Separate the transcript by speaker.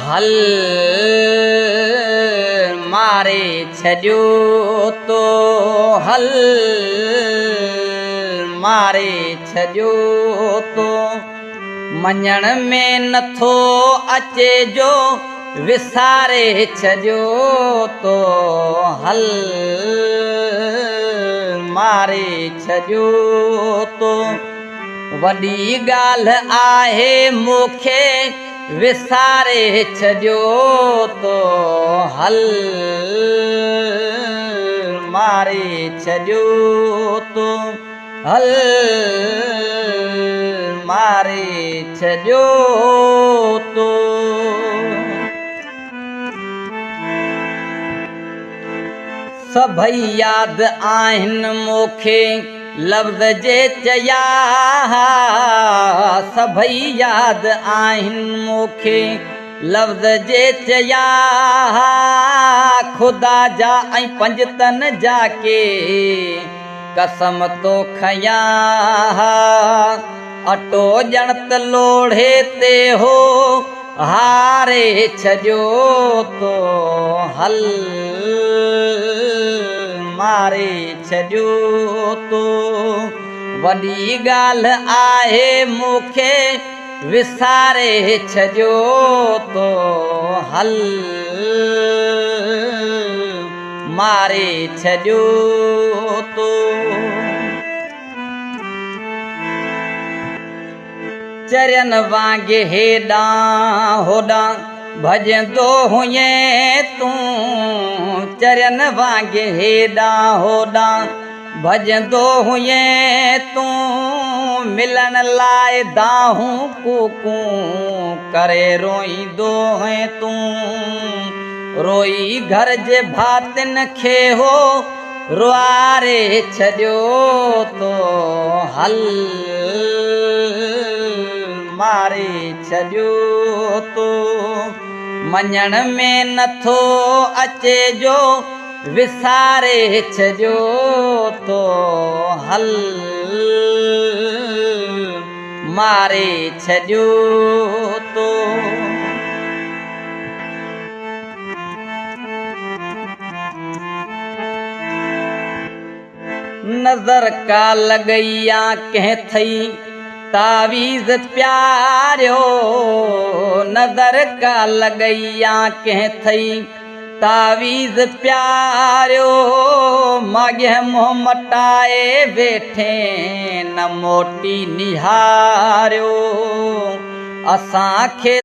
Speaker 1: हल मारे छॾियो तो हल मारे छॾियो तो मञण में नथो अचे जो विसारे छॾियो तो हल मारे छॾियो तो वॾी ॻाल्हि आहे मूंखे विसारे छॾियो तो हल मारे छॾियो तो हल मारे छॾियो तो सभई यादि आहिनि मूंखे लफ़्ज़ जे चया सभई यादि आहिनि मूंखे लफ़्ज़ जे चया ख़ुदा जा ऐं पंजतन जा के कसम तो खयां अटो ॼण त लोढ़े ते हो हारे छॾियो तो हल मारे छॾियो तो वॾी ॻाल्हि आहे मूंखे विसारे छॾियो तो हल मारे छॾियो तो चरियन वांगे हेॾां होॾां भॼंदो हुएं तूं चरियन वांगे हेॾां होॾां भॼंदो हुएं तूं मिलण लाइ दाहूं कूकूं करे रोईंदो हुएं तूं रोई घर जे भातिन खे हो रुआरे छॾियो तो हल मारे छॾियो तो मञण में नथो अचे जो विसारे छॾियो तो हल मारे छॾियो तो नज़र का लॻैया कंहिं थई तावीज़ प्यारियो नज़र का लॻैया कंहिं थई तावीज़ प्यारियो माॻे मुंहुं मटाए वेठे न मोटी निहारियो असांखे